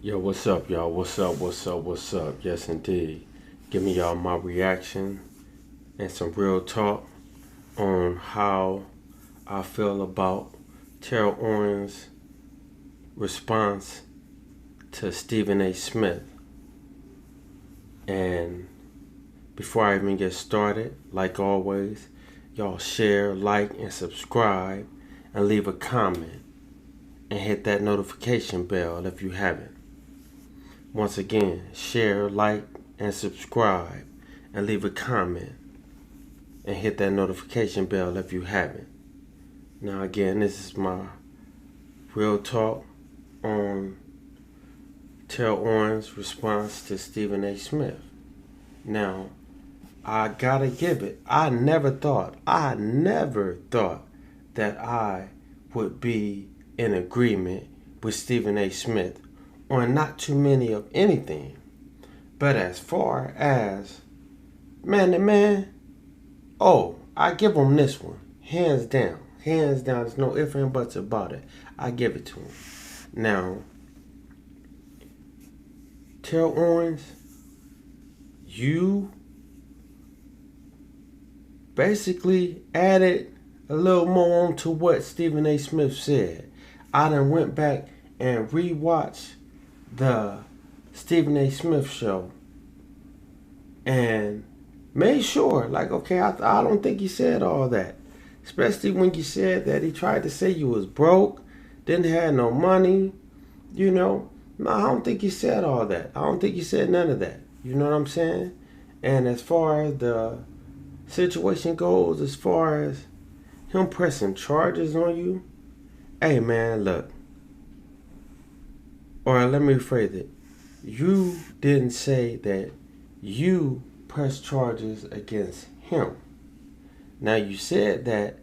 Yo, what's up, y'all? What's up? Yes, indeed. Giving y'all my reaction and some real talk on how I feel about Terrell Owens' response to Stephen A. Smith. And before I even get started, like always, y'all share, like, and subscribe, and leave a comment, and hit that notification bell if you haven't. Once again, share, like, and subscribe, and leave a comment, and hit that notification bell if you haven't. Now, again, this is my real talk on Terrell Owens' response to Stephen A. Smith. Now, I gotta give it. I never thought that I would be in agreement with Stephen A. Smith on not too many of anything. But as far as man to man, I give him this one. Hands down. Hands down. There's no ifs and buts about it. I give it to him. Now, Terrell Owens, you basically added a little more on to what Stephen A. Smith said. I done went back and rewatched the Stephen A. Smith show and made sure, like, okay, I don't think he said all that. Especially when you said that he tried to say you was broke, didn't have no money, No, I don't think he said all that. I don't think he said none of that. You know what I'm saying? And as far as the situation goes, as far as him pressing charges on you, hey man, look. Or let me rephrase it. You didn't say that you pressed charges against him. Now you said that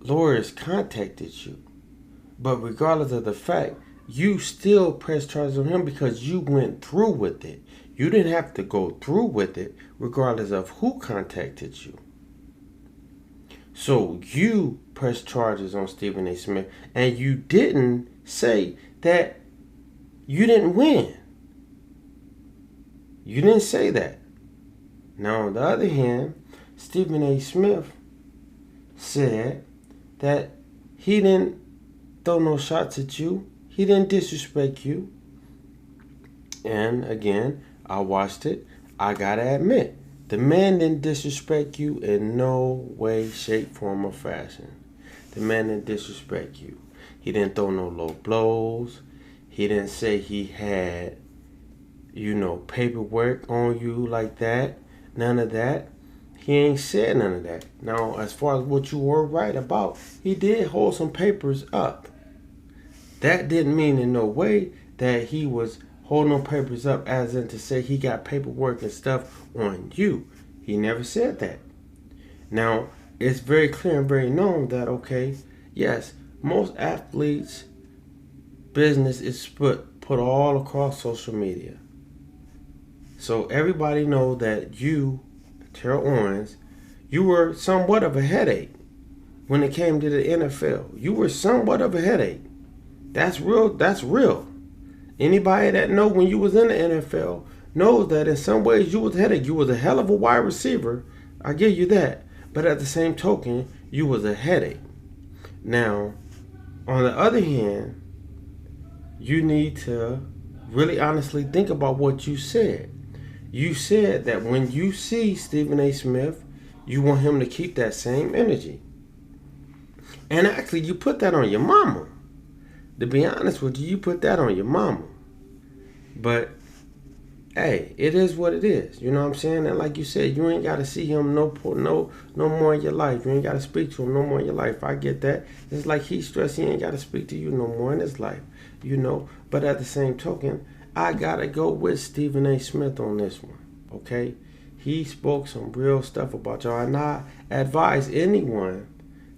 lawyers contacted you. But regardless of the fact, you still pressed charges on him because you went through with it. You didn't have to go through with it regardless of who contacted you. So you pressed charges on Stephen A. Smith, and you didn't say that you didn't win. You didn't say that. Now, on the other hand, Stephen A. Smith said that he didn't throw no shots at you. He didn't disrespect you. And again, I watched it. I gotta admit, the man didn't disrespect you in no way, shape, form, or fashion. The man didn't disrespect you. He didn't throw no low blows. He didn't say he had, paperwork on you like that. None of that. He ain't said none of that. Now, as far as what you were right about, he did hold some papers up. That didn't mean in no way that he was holding no papers up as in to say he got paperwork and stuff on you. He never said that. Now, it's very clear and very known that, okay, yes, most athletes' business is put all across social media. So everybody knows that you, Terrell Owens, you were somewhat of a headache when it came to the NFL. You were somewhat of a headache. That's real. That's real. Anybody that know when you was in the NFL knows that in some ways you was a headache. You was a hell of a wide receiver. I give you that. But at the same token, you was a headache. Now, on the other hand, you need to really honestly think about what you said. You said that when you see Stephen A. Smith, you want him to keep that same energy. And actually, you put that on your mama. To be honest with you, you put that on your mama. But, hey, it is what it is. You know what I'm saying? And like you said, you ain't got to see him no more in your life. You ain't got to speak to him no more in your life. I get that. It's like he's stressed. He ain't got to speak to you no more in his life. But at the same token, I got to go with Stephen A. Smith on this one. Okay? He spoke some real stuff about y'all. And I advise anyone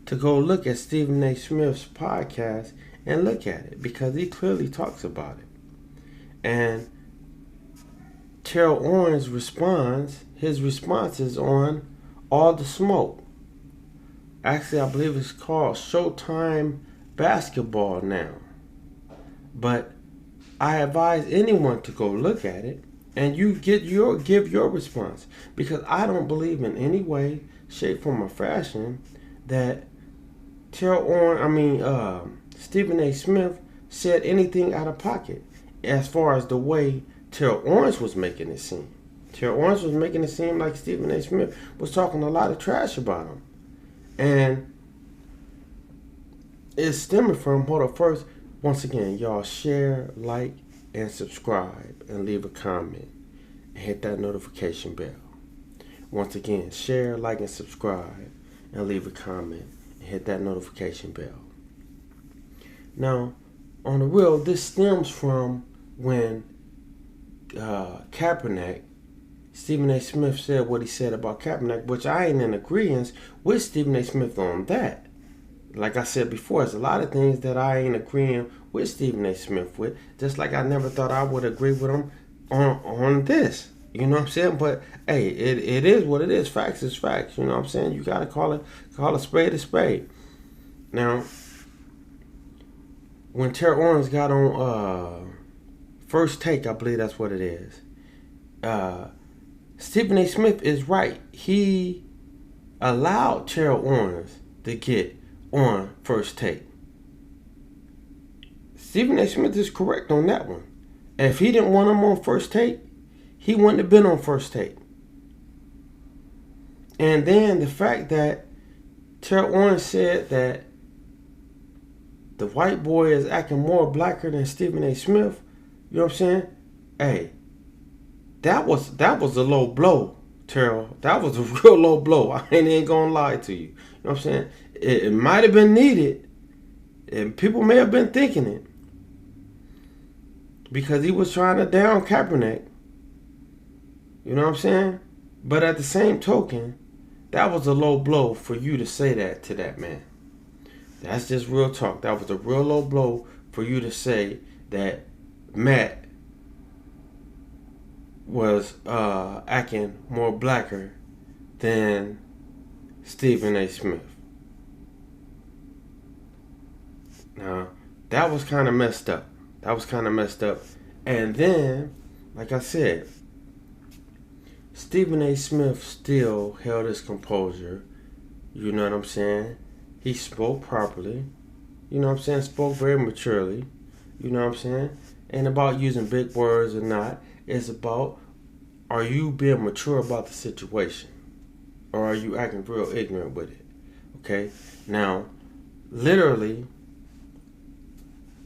to go look at Stephen A. Smith's podcast and look at it because he clearly talks about it. And Terrell Owens his response is on All the Smoke. Actually, I believe it's called Showtime Basketball now. But I advise anyone to go look at it and you give your response, because I don't believe in any way, shape, form, or fashion that Stephen A. Smith said anything out of pocket as far as the way Terrell Owens was making it seem. Terrell Owens was making it seem like Stephen A. Smith was talking a lot of trash about him. And it's stemming from, hold up, first, once again, y'all share, like, and subscribe, and leave a comment, and hit that notification bell. Once again, share, like, and subscribe, and leave a comment, and hit that notification bell. Now, on the real, this stems from when Kaepernick, Stephen A. Smith said what he said about Kaepernick, which I ain't in agreement with Stephen A. Smith on that. Like I said before, there's a lot of things that I ain't agreeing with Stephen A. Smith with, just like I never thought I would agree with him on this. You know what I'm saying? But hey, it is what it is. Facts is facts. You know what I'm saying? You gotta call a spade a spade. Now, when Terrell Owens got on First Take, I believe that's what it is. Stephen A. Smith is right. He allowed Terrell Owens to get on First Take. Stephen A. Smith is correct on that one. If he didn't want him on First Take, he wouldn't have been on First Take. And then the fact that Terrell Owens said that the white boy is acting more blacker than Stephen A. Smith, you know what I'm saying? Hey, that was a low blow, Terrell. That was a real low blow. I ain't gonna lie to you. You know what I'm saying? It might have been needed, and people may have been thinking it, because he was trying to down Kaepernick. You know what I'm saying? But at the same token, that was a low blow for you to say that to that man. That's just real talk. That was a real low blow for you to say that Matt was acting more blacker than Stephen A. Smith. Now, that was kind of messed up. And then, like I said, Stephen A. Smith still held his composure. You know what I'm saying? He spoke properly. You know what I'm saying? Spoke very maturely. You know what I'm saying? Ain't about using big words or not. It's about, are you being mature about the situation? Or are you acting real ignorant with it? Okay? Now, literally,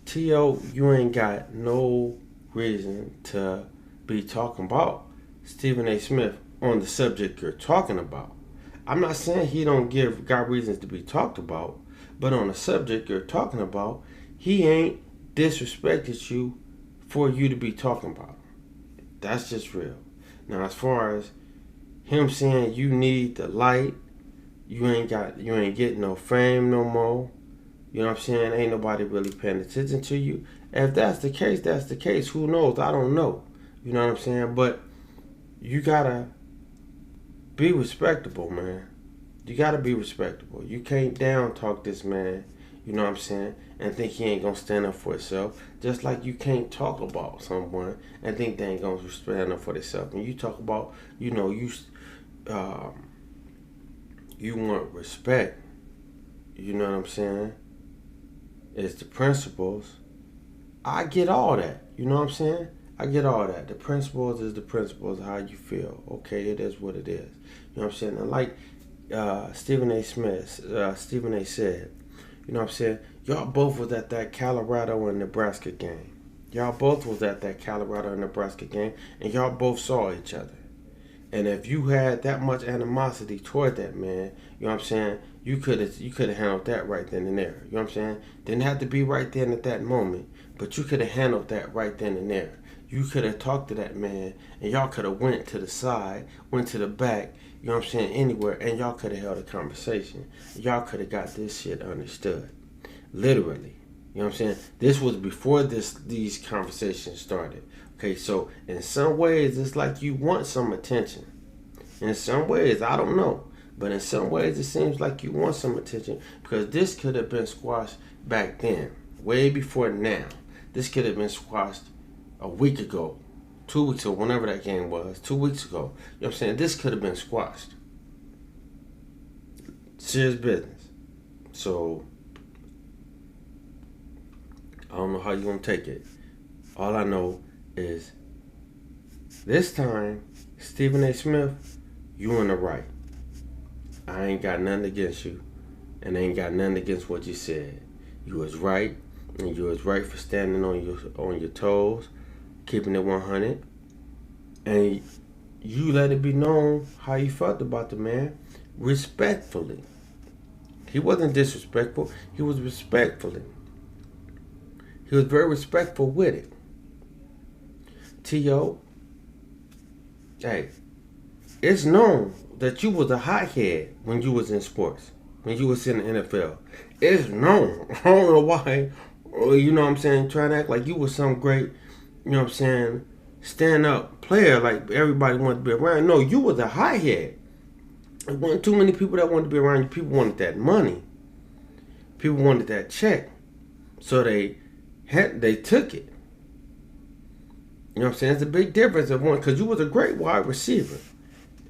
T.O., you ain't got no reason to be talking about Stephen A. Smith on the subject you're talking about. I'm not saying he don't got reasons to be talked about, but on the subject you're talking about, he ain't disrespected you for you to be talking about. That's just real. Now, as far as him saying you need the light, you ain't getting no fame no more. You know what I'm saying? Ain't nobody really paying attention to you. If that's the case, that's the case. Who knows? I don't know. You know what I'm saying? But you gotta be respectable, man. You gotta be respectable. You can't down talk this man, you know what I'm saying, and think he ain't gonna stand up for himself. Just like you can't talk about someone and think they ain't gonna stand up for themselves. And you talk about, you know, you want respect. You know what I'm saying? It's the principles. I get all that. You know what I'm saying? I get all that. The principles is the principles of how you feel. Okay, it is what it is. You know what I'm saying? And like Stephen A. said, you know what I'm saying? Y'all both was at that Colorado and Nebraska game. Y'all both was at that Colorado and Nebraska game, and y'all both saw each other. And if you had that much animosity toward that man, you know what I'm saying, you could have handled that right then and there. You know what I'm saying? Didn't have to be right then at that moment, but you could have handled that right then and there. You could have talked to that man, and y'all could have went to the side, went to the back, you know what I'm saying, anywhere, and y'all could have held a conversation. Y'all could have got this shit understood. Literally. You know what I'm saying? This was before these conversations started. Okay, so in some ways, it's like you want some attention. In some ways, I don't know. But in some ways, it seems like you want some attention, because this could have been squashed back then, way before now. This could have been squashed a week ago, 2 weeks ago, whenever that game was, 2 weeks ago. You know what I'm saying? This could have been squashed. Serious business. So, I don't know how you're going to take it. All I know is this time, Stephen A. Smith, you in the right. I ain't got nothing against you, and I ain't got nothing against what you said. You was right, and you was right for standing on your toes, keeping it 100, and you let it be known how you felt about the man, respectfully. He wasn't disrespectful. He was respectfully. He was very respectful with it. T.O., hey, it's known that you was a hothead when you was in sports, when you was in the NFL. It's known. I don't know why, you know what I'm saying, trying to act like you was some great, you know what I'm saying, stand-up player like everybody wanted to be around. No, you was a hothead. There wasn't too many people that wanted to be around you. People wanted that money. People wanted that check. So they took it. You know what I'm saying? It's a big difference of one, because you was a great wide receiver.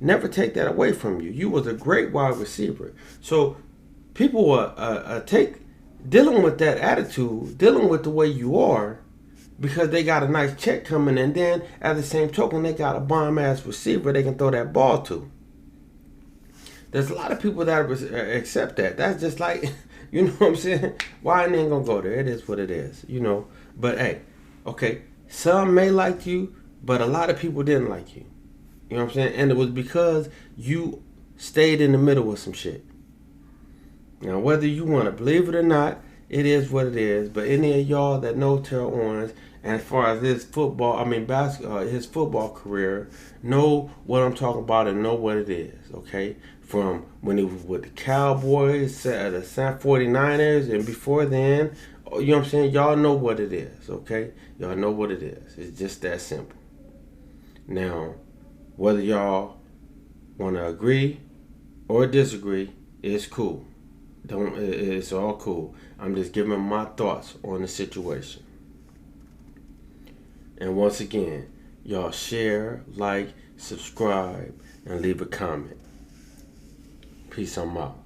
Never take that away from you. You was a great wide receiver. So people will dealing with that attitude, dealing with the way you are, because they got a nice check coming, and then at the same token, they got a bomb-ass receiver they can throw that ball to. There's a lot of people that accept that. That's just like, you know what I'm saying? Why ain't gonna go there? It is what it is, you know. But hey, okay, some may like you, but a lot of people didn't like you. You know what I'm saying? And it was because you stayed in the middle with some shit. Now, whether you want to believe it or not, it is what it is. But any of y'all that know Terrell Owens, and as far as his his football career, know what I'm talking about and know what it is, okay? From when he was with the Cowboys, the San 49ers, and before then, you know what I'm saying? Y'all know what it is, okay? Y'all know what it is. It's just that simple. Now, whether y'all want to agree or disagree, it's cool. It's all cool. I'm just giving my thoughts on the situation. And once again, y'all share, like, subscribe, and leave a comment. Peace, I'm out.